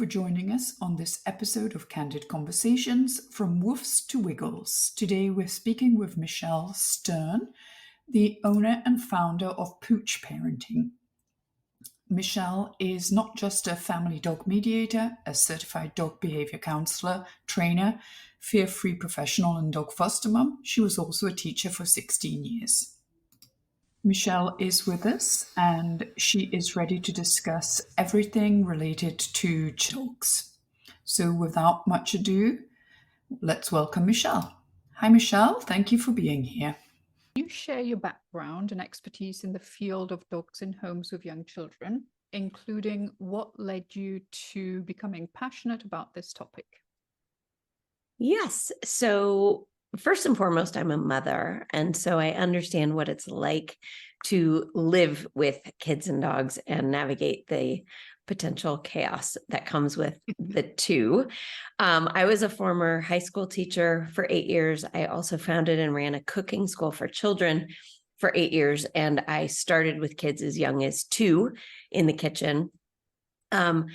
for joining us on this episode of Candid Conversations from Woofs to Wiggles. Today we're speaking with Michelle Stern, the owner and founder of PoochParenting. Michelle is not just a family dog mediator, a certified dog behavior counselor, trainer, fear-free professional and dog foster mom. She was also a teacher for 16 years. Michelle is with us and she is ready to discuss everything related to dogs. So without much ado, let's welcome Michelle. Hi, Michelle. Thank you for being here. You share your background and expertise in the field of dogs in homes with young children, including what led you to becoming passionate about this topic. Yes. So first and foremost, I'm a mother, and so I understand what it's like to live with kids and dogs and navigate the potential chaos that comes with the two. I was a former high school teacher for 8 years. I also founded and ran a cooking school for children for 8 years, and I started with kids as young as 2 in the kitchen. And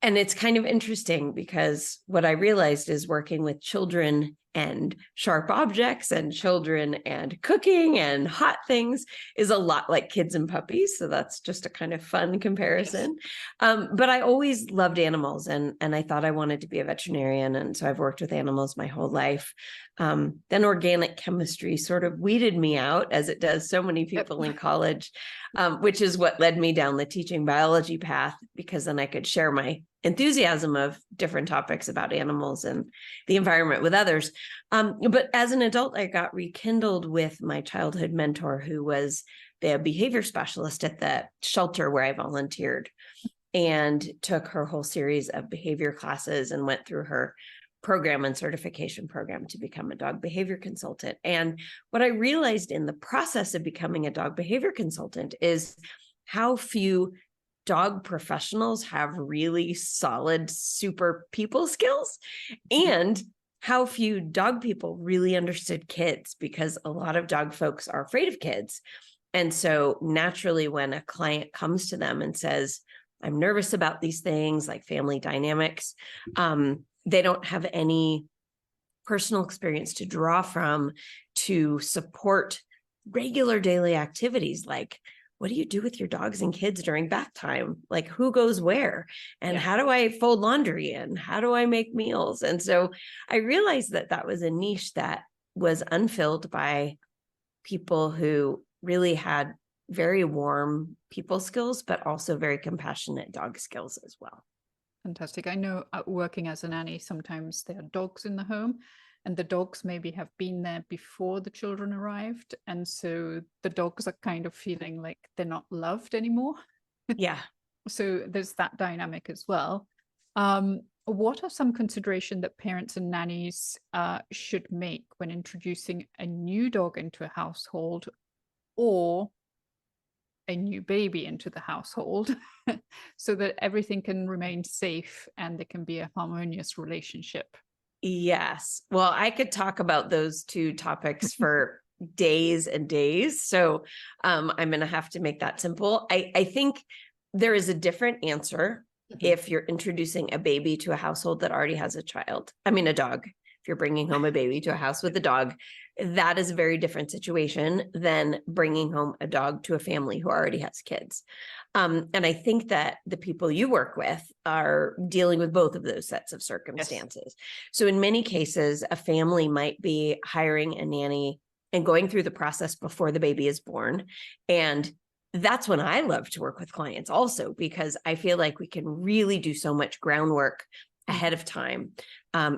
it's kind of interesting because what I realized is working with children and sharp objects and children and cooking and hot things is a lot like kids and puppies. So that's just a kind of fun comparison. But I always loved animals and I thought I wanted to be a veterinarian. And so I've worked with animals my whole life. Then organic chemistry sort of weeded me out, as it does so many people in college, which is what led me down the teaching biology path, because then I could share my enthusiasm of different topics about animals and the environment with others. But as an adult, I got rekindled with my childhood mentor, who was the behavior specialist at the shelter where I volunteered, and took her whole series of behavior classes and went through her program and certification program to become a dog behavior consultant. And what I realized in the process of becoming a dog behavior consultant is how few dog professionals have really solid, super people skills, and how few dog people really understood kids, because a lot of dog folks are afraid of kids. And so naturally, when a client comes to them and says, I'm nervous about these things like family dynamics, they don't have any personal experience to draw from to support regular daily activities like, what do you do with your dogs and kids during bath time? Like, who goes where? And how do I fold laundry? And how do I make meals? And so I realized that that was a niche that was unfilled by people who really had very warm people skills, but also very compassionate dog skills as well. Fantastic. I know working as a nanny, sometimes there are dogs in the home, and the dogs maybe have been there before the children arrived. And so the dogs are kind of feeling like they're not loved anymore. Yeah. So there's that dynamic as well. What are some considerations that parents and nannies should make when introducing a new dog into a household or a new baby into the household so that everything can remain safe and there can be a harmonious relationship? Yes. Well, I could talk about those two topics for days and days. So I'm going to have to make that simple. I think there is a different answer if you're introducing a baby to a household that already has a dog. If you're bringing home a baby to a house with a dog, that is a very different situation than bringing home a dog to a family who already has kids. And I think that the people you work with are dealing with both of those sets of circumstances. Yes. So in many cases, a family might be hiring a nanny and going through the process before the baby is born. And that's when I love to work with clients also, because I feel like we can really do so much groundwork ahead of time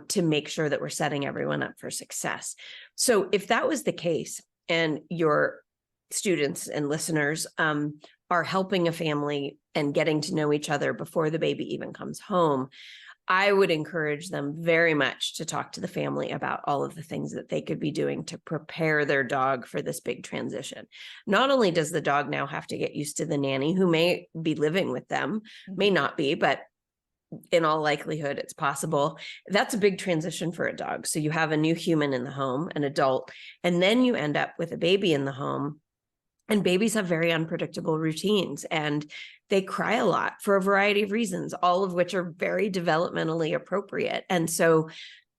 to make sure that we're setting everyone up for success. So if that was the case and your students and listeners are helping a family and getting to know each other before the baby even comes home, I would encourage them very much to talk to the family about all of the things that they could be doing to prepare their dog for this big transition. Not only does the dog now have to get used to the nanny who may be living with them, may not be, but in all likelihood, it's possible. That's a big transition for a dog. So you have a new human in the home, an adult, and then you end up with a baby in the home And babies have very unpredictable routines, and they cry a lot for a variety of reasons, all of which are very developmentally appropriate. And so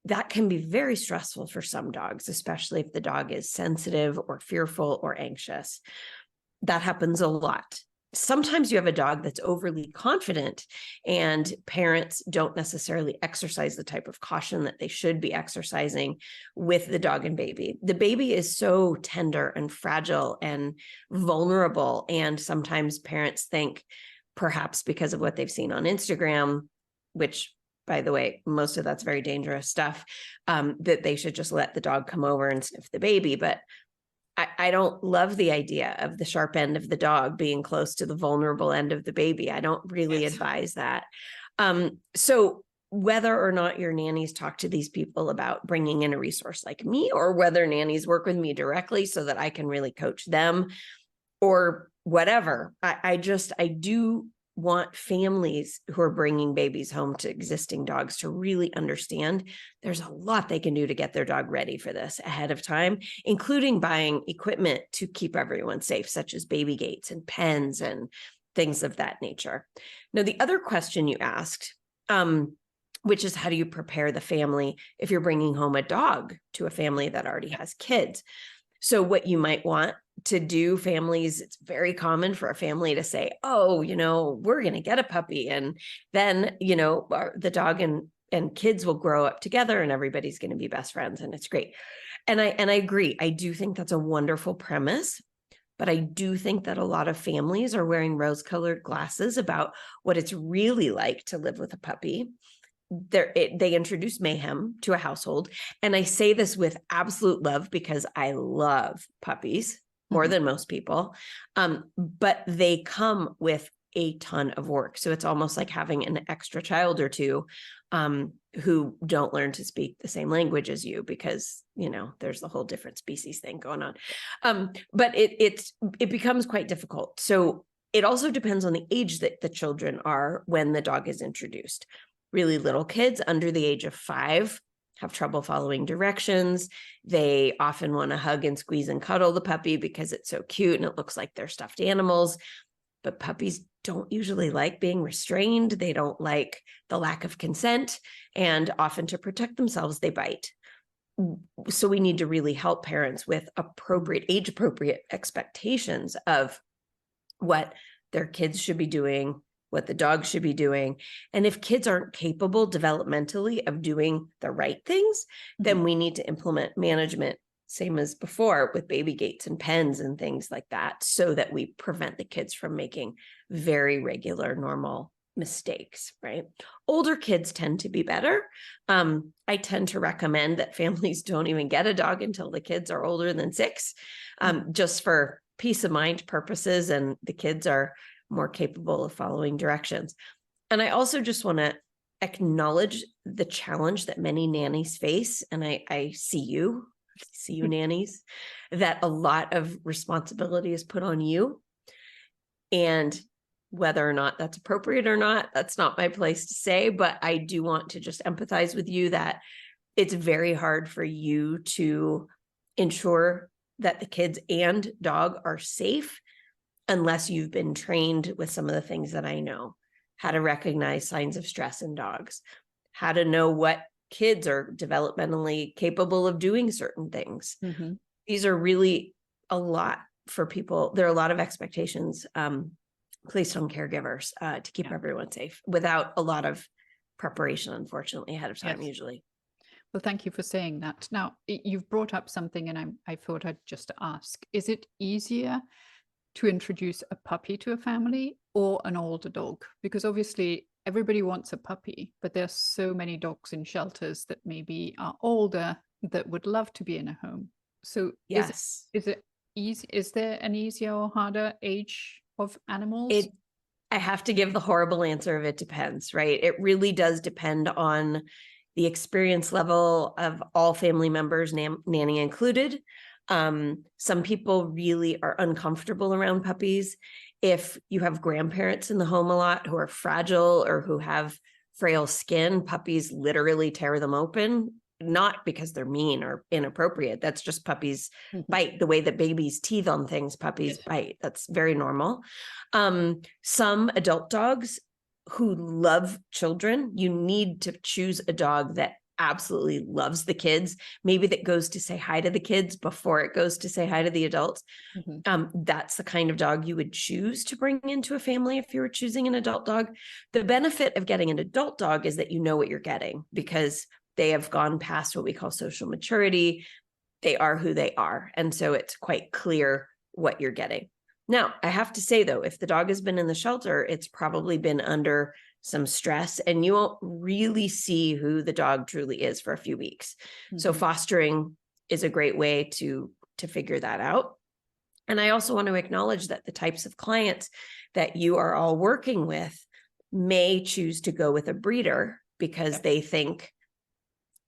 that can be very stressful for some dogs, especially if the dog is sensitive or fearful or anxious. That happens a lot. Sometimes you have a dog that's overly confident and parents don't necessarily exercise the type of caution that they should be exercising with the dog and baby. The baby is so tender and fragile and vulnerable. And sometimes parents think, perhaps because of what they've seen on Instagram, which, by the way, most of that's very dangerous stuff, that they should just let the dog come over and sniff the baby. But I don't love the idea of the sharp end of the dog being close to the vulnerable end of the baby. I don't really advise that. So whether or not your nannies talk to these people about bringing in a resource like me, or whether nannies work with me directly so that I can really coach them, or whatever, I do want families who are bringing babies home to existing dogs to really understand there's a lot they can do to get their dog ready for this ahead of time, including buying equipment to keep everyone safe, such as baby gates and pens and things of that nature. Now, the other question you asked, which is how do you prepare the family if you're bringing home a dog to a family that already has kids? So what you might want to do, families, it's very common for a family to say, oh, we're going to get a puppy. And then, the dog and kids will grow up together and everybody's going to be best friends. And it's great. And I agree. I do think that's a wonderful premise. But I do think that a lot of families are wearing rose-colored glasses about what it's really like to live with a puppy. They introduce mayhem to a household. And I say this with absolute love because I love puppies more than most people. But they come with a ton of work. So it's almost like having an extra child or two who don't learn to speak the same language as you because, there's the whole different species thing going on. But it becomes quite difficult. So it also depends on the age that the children are when the dog is introduced. Really little kids under the age of 5 have trouble following directions. They often want to hug and squeeze and cuddle the puppy because it's so cute and it looks like they're stuffed animals. But puppies don't usually like being restrained. They don't like the lack of consent. And often to protect themselves, they bite. So we need to really help parents with age-appropriate expectations of what their kids should be doing, what the dog should be doing. And if kids aren't capable developmentally of doing the right things, then we need to implement management, same as before with baby gates and pens and things like that, so that we prevent the kids from making very regular, normal mistakes, right? Older kids tend to be better. I tend to recommend that families don't even get a dog until the kids are older than 6, just for peace of mind purposes, and the kids are more capable of following directions. And I also just want to acknowledge the challenge that many nannies face. And I see you nannies, that a lot of responsibility is put on you. And whether or not that's appropriate or not, that's not my place to say, but I do want to just empathize with you that it's very hard for you to ensure that the kids and dog are safe unless you've been trained with some of the things that I know, how to recognize signs of stress in dogs, how to know what kids are developmentally capable of doing certain things. These are really a lot for people. There are a lot of expectations placed on caregivers to keep everyone safe without a lot of preparation, unfortunately, ahead of time, usually. Well, thank you for saying that. Now, you've brought up something, and I thought I'd just ask, is it easier to introduce a puppy to a family or an older dog? Because obviously everybody wants a puppy, but there's so many dogs in shelters that maybe are older that would love to be in a home. So is it easy? Is there an easier or harder age of animals? I have to give the horrible answer of it depends, right? It really does depend on the experience level of all family members, nanny included. Some people really are uncomfortable around puppies. If you have grandparents in the home a lot who are fragile or who have frail skin, puppies literally tear them open not because they're mean or inappropriate. That's just puppies Mhm. bite. The way that babies teeth on things, puppies Yes. bite. That's very normal. Some adult dogs who love children, you need to choose a dog that absolutely loves the kids, maybe that goes to say hi to the kids before it goes to say hi to the adults. Mhm. That's the kind of dog you would choose to bring into a family if you were choosing an adult dog. The benefit of getting an adult dog is that you know what you're getting because they have gone past what we call social maturity. They are who they are. And so it's quite clear what you're getting. Now, I have to say, though, if the dog has been in the shelter, it's probably been under some stress, and you won't really see who the dog truly is for a few weeks. So Mhm. fostering is a great way to figure that out. And I also want to acknowledge that the types of clients that you are all working with may choose to go with a breeder because they think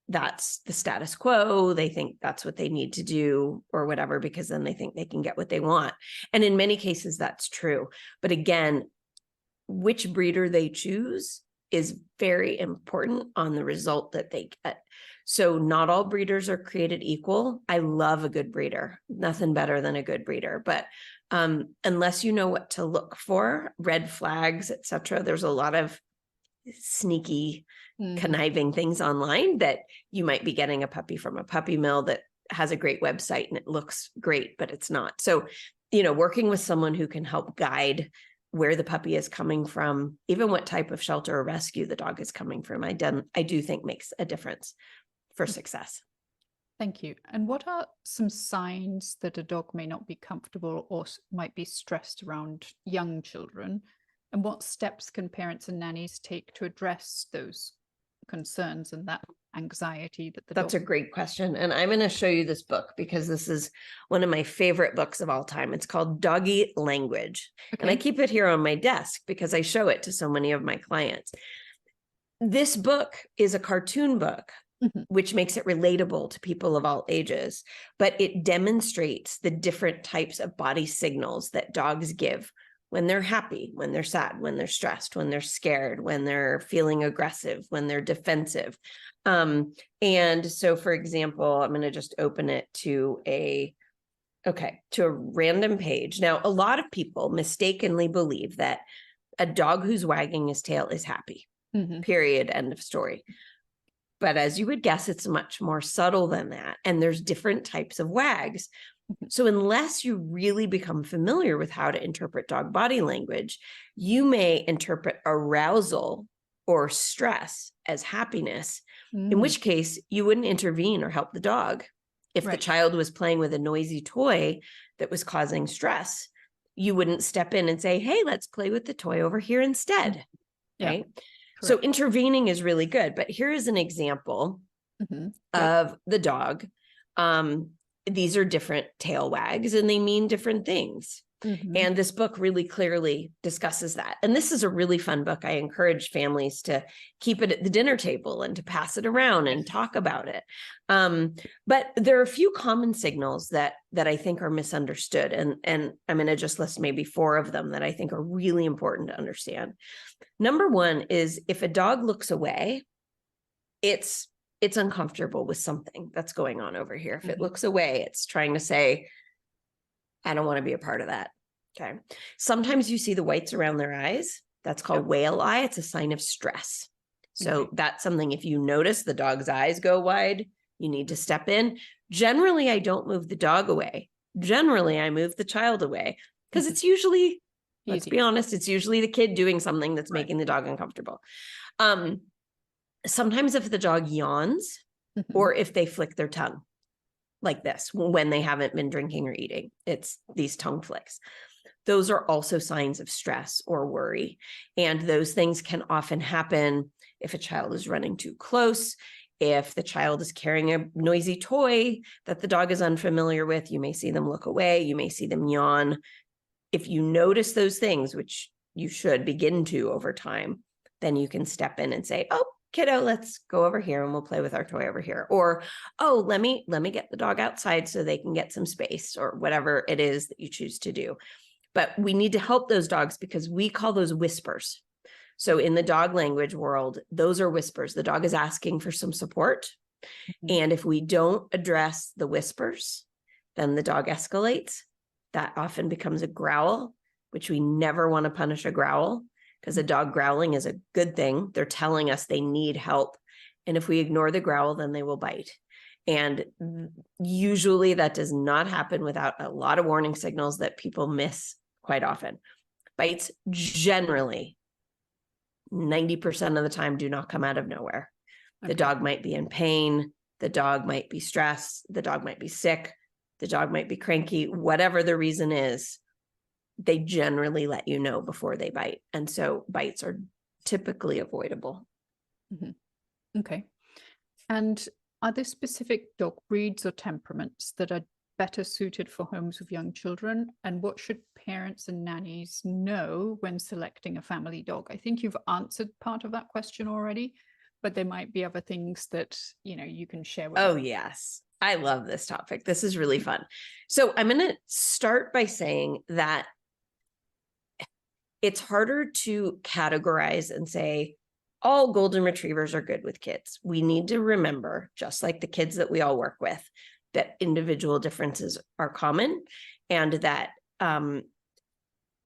that's the status quo. They think that's what they need to do or whatever, because then they think they can get what they want. And in many cases, that's true. But again, which breeder they choose is very important on the result that they get. So not all breeders are created equal. I love a good breeder, nothing better than a good breeder. But unless you know what to look for, red flags, etc., there's a lot of sneaky, conniving things online that you might be getting a puppy from a puppy mill that has a great website and it looks great, but it's not. So, working with someone who can help guide where the puppy is coming from, even what type of shelter or rescue the dog is coming from, I do think makes a difference for success. Thank you. And what are some signs that a dog may not be comfortable or might be stressed around young children? And what steps can parents and nannies take to address those concerns and that anxiety that the That's dog... a great question. And I'm going to show you this book because this is one of my favorite books of all time. It's called Doggy Language. Okay. And I keep it here on my desk because I show it to so many of my clients. This book is a cartoon book, which makes it relatable to people of all ages, but it demonstrates the different types of body signals that dogs give when they're happy, when they're sad, when they're stressed, when they're scared, when they're feeling aggressive, when they're defensive. And so, for example, I'm going to just open it to a random page. Now, a lot of people mistakenly believe that a dog who's wagging his tail is happy, period, end of story. But as you would guess, it's much more subtle than that. And there's different types of wags. So unless you really become familiar with how to interpret dog body language, you may interpret arousal or stress as happiness, in which case you wouldn't intervene or help the dog. If the child was playing with a noisy toy that was causing stress, you wouldn't step in and say, hey, let's play with the toy over here instead, right? So intervening is really good. But here is an example of the dog. These are different tail wags and they mean different things. And this book really clearly discusses that. And this is a really fun book. I encourage families to keep it at the dinner table and to pass it around and talk about it. But there are a few common signals that I think are misunderstood. And I'm going to just list maybe 4 of them that I think are really important to understand. Number 1 is if a dog looks away, it's uncomfortable with something that's going on over here. If it looks away, it's trying to say, I don't want to be a part of that. Okay. Sometimes you see the whites around their eyes. That's called whale eye. It's a sign of stress. So that's something, if you notice the dog's eyes go wide, you need to step in. Generally, I don't move the dog away. Generally, I move the child away because it's usually, let's be honest, it's usually the kid doing something that's making the dog uncomfortable. Sometimes if the dog yawns or if they flick their tongue like this when they haven't been drinking or eating, it's these tongue flicks. Those are also signs of stress or worry. And those things can often happen if a child is running too close, if the child is carrying a noisy toy that the dog is unfamiliar with, you may see them look away, you may see them yawn. If you notice those things, which you should begin to over time, then you can step in and say, oh, kiddo, let's go over here and we'll play with our toy over here. Or, oh, let me get the dog outside so they can get some space, or whatever it is that you choose to do. But we need to help those dogs because we call those whispers. So in the dog language world, those are whispers. The dog is asking for some support And if we don't address the whispers, then the dog escalates. That often becomes a growl, which we never want to punish a growl, because a dog growling is a good thing. They're telling us they need help. And if we ignore the growl, then they will bite. And usually that does not happen without a lot of warning signals that people miss quite often. Bites generally, 90% of the time, do not come out of nowhere. The dog might be in pain. The dog might be stressed. The dog might be sick. The dog might be cranky. Whatever the reason is, they generally let you know before they bite. And so bites are typically avoidable. Okay. And are there specific dog breeds or temperaments that are better suited for homes with young children? And what should parents and nannies know when selecting a family dog? I think you've answered part of that question already, but there might be other things that, you can share with us. Oh, yes. I love this topic. This is really fun. So I'm going to start by saying that it's harder to categorize and say, all golden retrievers are good with kids. We need to remember, just like the kids that we all work with, that individual differences are common, and that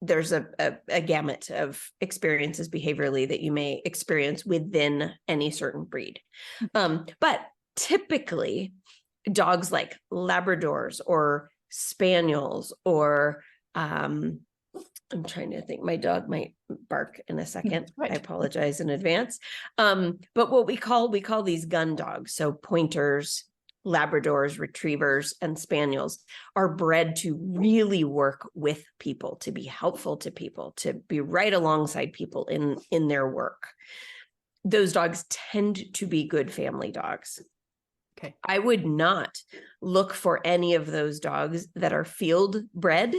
there's a gamut of experiences behaviorally that you may experience within any certain breed. But typically, dogs like Labradors or Spaniels or I'm trying to think, my dog might bark in a second. Right. I apologize in advance. But what we call these gun dogs, so pointers, Labradors, retrievers, and spaniels, are bred to really work with people, to be helpful to people, to be right alongside people in their work. Those dogs tend to be good family dogs. Okay. I would not look for any of those dogs that are field bred,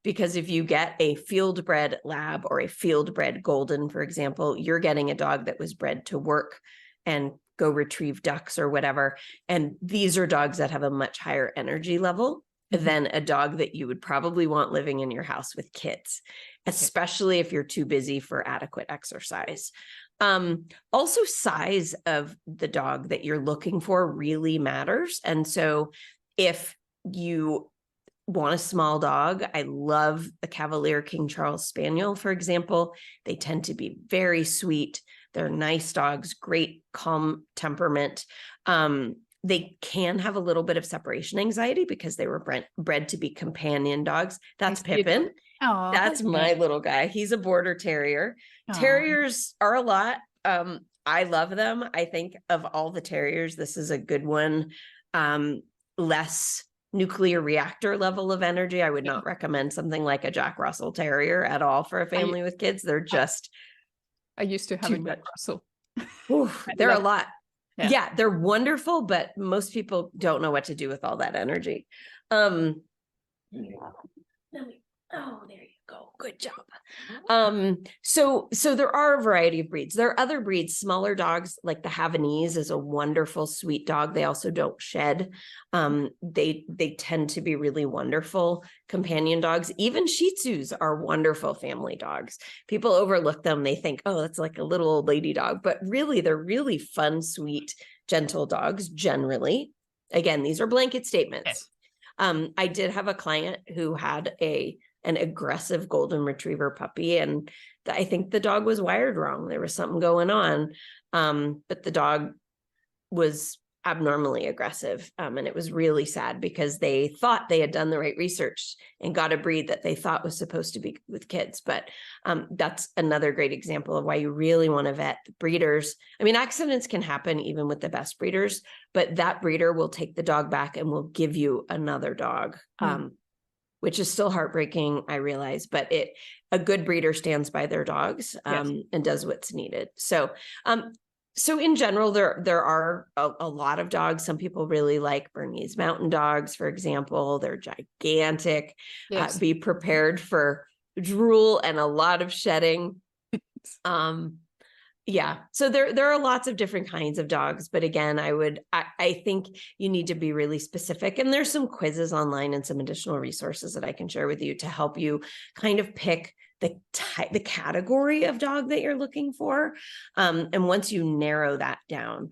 because if you get a field bred lab or a field bred golden, for example, you're getting a dog that was bred to work and go retrieve ducks or whatever. And these are dogs that have a much higher energy level than a dog that you would probably want living in your house with kids, especially if you're too busy for adequate exercise. Also, size of the dog that you're looking for really matters. And so if you want a small dog, I love the Cavalier King Charles Spaniel, for example. They tend to be very sweet. They're nice dogs, great calm temperament. They can have a little bit of separation anxiety because they were bred to be companion dogs. That's Pippin. Oh, that's my little guy. He's a border terrier. Terriers are a lot. I love them. I think of all the terriers, this is a good one. Less nuclear reactor level of energy. I would not recommend something like a Jack Russell Terrier at all for a family with kids. They're just I used to have a Jack Russell. They're a lot. Yeah, they're wonderful, but most people don't know what to do with all that energy. Oh, there you go. Good job. So there are a variety of breeds. There are other breeds, smaller dogs, like the Havanese is a wonderful, sweet dog. They also don't shed. They tend to be really wonderful companion dogs. Even Shih Tzus are wonderful family dogs. People overlook them. They think, oh, that's like a little old lady dog, but really they're really fun, sweet, gentle dogs generally. Again, these are blanket statements. I did have a client who had an aggressive golden retriever puppy, and I think the dog was wired wrong. There was something going on, but the dog was abnormally aggressive, and it was really sad because they thought they had done the right research and got a breed that they thought was supposed to be with kids. But that's another great example of why you really want to vet breeders. I mean, accidents can happen even with the best breeders, but that breeder will take the dog back and will give you another dog. Which is still heartbreaking, I realize, but a good breeder stands by their dogs and does what's needed. So in general, there are a lot of dogs. Some people really like Bernese Mountain Dogs, for example. They're gigantic. Be prepared for drool and a lot of shedding. So there are lots of different kinds of dogs, but again, I think you need to be really specific, and there's some quizzes online and some additional resources that I can share with you to help you kind of pick the category of dog that you're looking for. And once you narrow that down,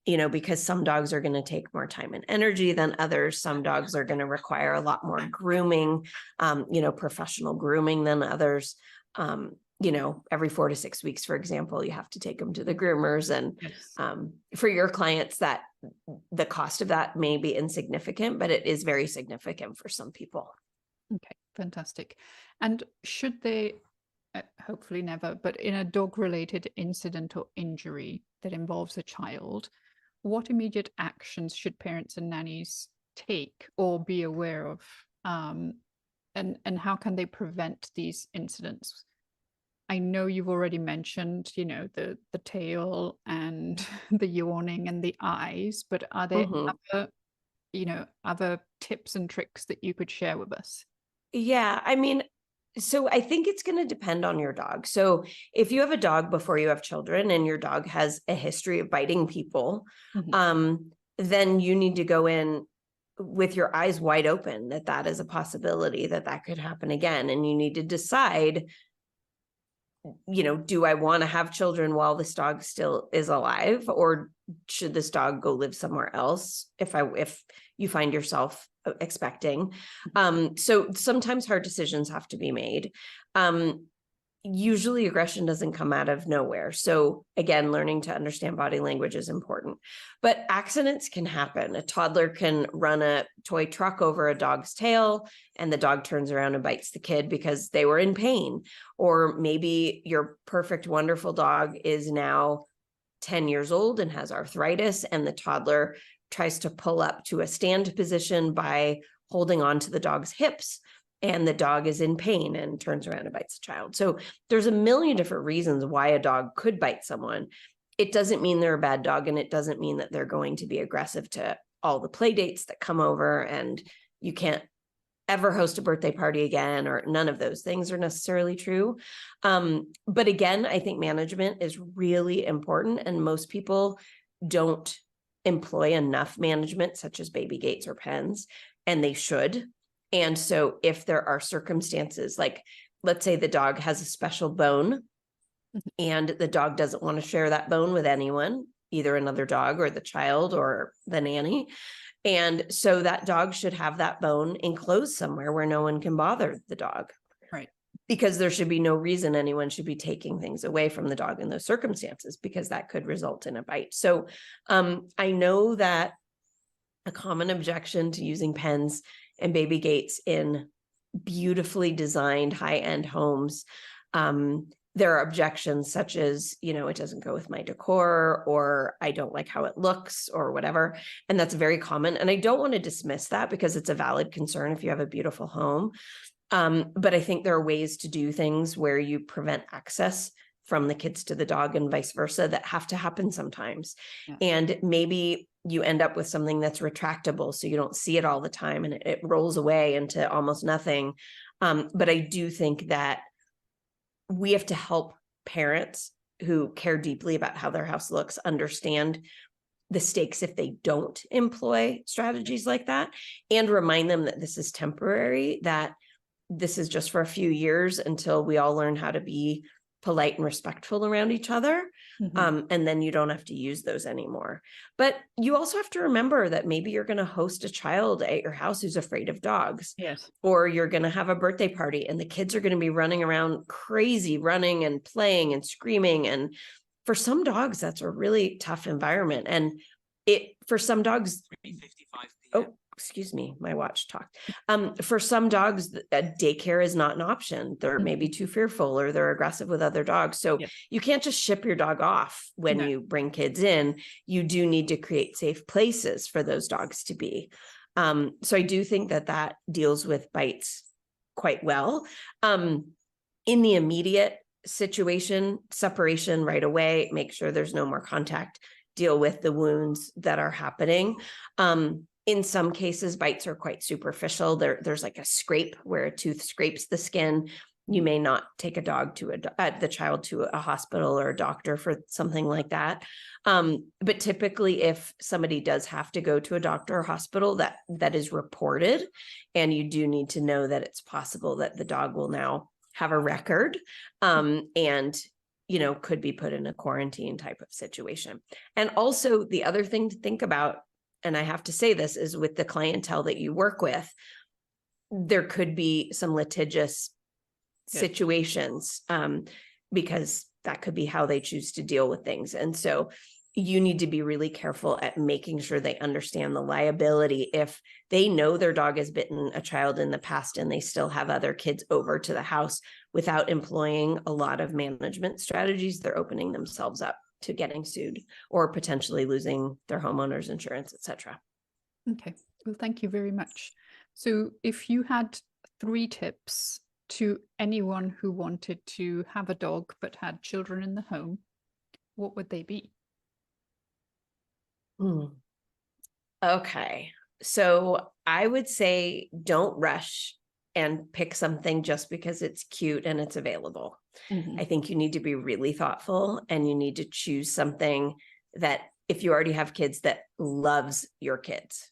because some dogs are going to take more time and energy than others. Some dogs are going to require a lot more grooming, professional grooming than others. Every 4 to 6 weeks, for example, you have to take them to the groomers. And Yes. For your clients, that the cost of that may be insignificant, but it is very significant for some people. Okay, fantastic. And should they, hopefully never, but in a dog-related incident or injury that involves a child, what immediate actions should parents and nannies take or be aware of? And how can they prevent these incidents? I know you've already mentioned, the tail and the yawning and the eyes, but are there other tips and tricks that you could share with us? Yeah, so I think it's going to depend on your dog. So if you have a dog before you have children and your dog has a history of biting people, then you need to go in with your eyes wide open that is a possibility that could happen again. And you need to decide, do I want to have children while this dog still is alive, or should this dog go live somewhere else if you find yourself expecting? So sometimes hard decisions have to be made. Usually aggression doesn't come out of nowhere. So again, learning to understand body language is important, but accidents can happen. A toddler can run a toy truck over a dog's tail and the dog turns around and bites the kid because they were in pain. Or maybe your perfect, wonderful dog is now 10 years old and has arthritis, and the toddler tries to pull up to a stand position by holding on to the dog's hips, and the dog is in pain and turns around and bites the child. So there's a million different reasons why a dog could bite someone. It doesn't mean they're a bad dog, and it doesn't mean that they're going to be aggressive to all the play dates that come over, and you can't ever host a birthday party again, or none of those things are necessarily true. But again, I think management is really important, and most people don't employ enough management, such as baby gates or pens, and they should. And so if there are circumstances, like let's say the dog has a special bone and the dog doesn't want to share that bone with anyone, either another dog or the child or the nanny. And so that dog should have that bone enclosed somewhere where no one can bother the dog. Right. Because there should be no reason anyone should be taking things away from the dog in those circumstances, because that could result in a bite. So I know that a common objection to using pens and baby gates in beautifully designed high-end homes, there are objections such as, it doesn't go with my decor, or I don't like how it looks, or whatever. And that's very common. And I don't want to dismiss that, because it's a valid concern if you have a beautiful home. But I think there are ways to do things where you prevent access from the kids to the dog and vice versa that have to happen sometimes. Yeah. And maybe you end up with something that's retractable, so you don't see it all the time and it rolls away into almost nothing. But I do think that we have to help parents who care deeply about how their house looks understand the stakes if they don't employ strategies like that, and remind them that this is temporary, that this is just for a few years until we all learn how to be polite and respectful around each other. And then you don't have to use those anymore. But you also have to remember that maybe you're going to host a child at your house who's afraid of dogs. Yes. Or you're going to have a birthday party and the kids are going to be running around crazy, running and playing and screaming. And for some dogs, that's a really tough environment. And for some dogs, excuse me, my watch talked. For some dogs, daycare is not an option. They're maybe too fearful, or they're aggressive with other dogs. So you can't just ship your dog off when you bring kids in. You do need to create safe places for those dogs to be. So I do think that deals with bites quite well. In the immediate situation, separation right away, make sure there's no more contact, deal with the wounds that are happening. In some cases, bites are quite superficial. There's like a scrape where a tooth scrapes the skin. You may not take a dog the child to a hospital or a doctor for something like that. But typically, if somebody does have to go to a doctor or hospital, that is reported, and you do need to know that it's possible that the dog will now have a record, and could be put in a quarantine type of situation. And also the other thing to think about, and I have to say this, is with the clientele that you work with, there could be some litigious situations, because that could be how they choose to deal with things. And so you need to be really careful at making sure they understand the liability. If they know their dog has bitten a child in the past and they still have other kids over to the house without employing a lot of management strategies, they're opening themselves up to getting sued or potentially losing their homeowner's insurance, etc. Okay, well, thank you very much. So if you had 3 tips to anyone who wanted to have a dog but had children in the home, what would they be? Okay. So I would say don't rush and pick something just because it's cute and it's available. I think you need to be really thoughtful, and you need to choose something that, if you already have kids, that loves your kids.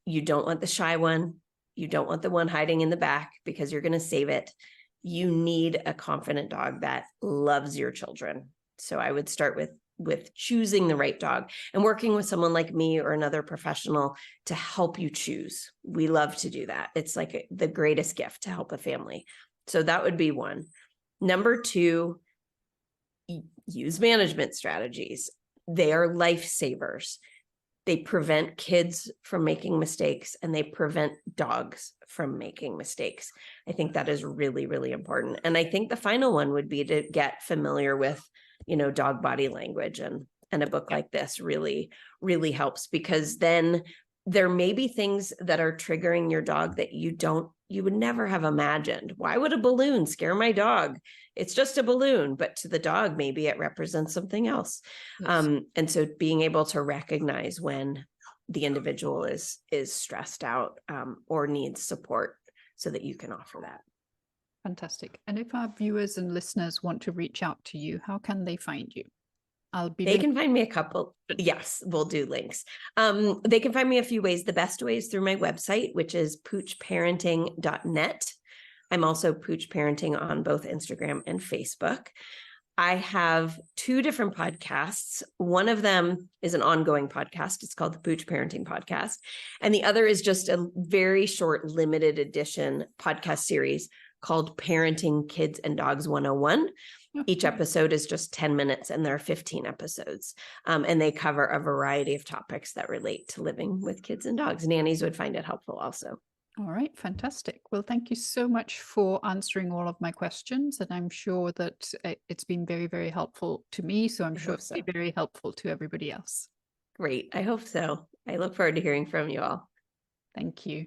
You don't want the shy one. You don't want the one hiding in the back because you're going to save it. You need a confident dog that loves your children. So I would start with choosing the right dog and working with someone like me or another professional to help you choose. We love to do that. It's like the greatest gift to help a family. So that would be one. Number 2, use management strategies. They are lifesavers. They prevent kids from making mistakes, and they prevent dogs from making mistakes. I think that is really, really important. And I think the final one would be to get familiar with, dog body language, and a book like this really, really helps, because then there may be things that are triggering your dog that you would never have imagined. Why would a balloon scare my dog? It's just a balloon, but to the dog, maybe it represents something else. Yes. And so being able to recognize when the individual is stressed out, or needs support, so that you can offer that. Fantastic. And if our viewers and listeners want to reach out to you, how can they find you? They can find me a couple. Yes, we'll do links. They can find me a few ways. The best way is through my website, which is PoochParenting.net. I'm also Pooch Parenting on both Instagram and Facebook. I have 2 different podcasts. One of them is an ongoing podcast. It's called the Pooch Parenting Podcast. And the other is just a very short, limited edition podcast series called Parenting Kids and Dogs 101. Each episode is just 10 minutes, and there are 15 episodes. And they cover a variety of topics that relate to living with kids and dogs. Nannies would find it helpful also. All right, fantastic. Well, thank you so much for answering all of my questions. And I'm sure that it's been very, very helpful to me. So I'm sure it'll be very helpful to everybody else. Great. I hope so. I look forward to hearing from you all. Thank you.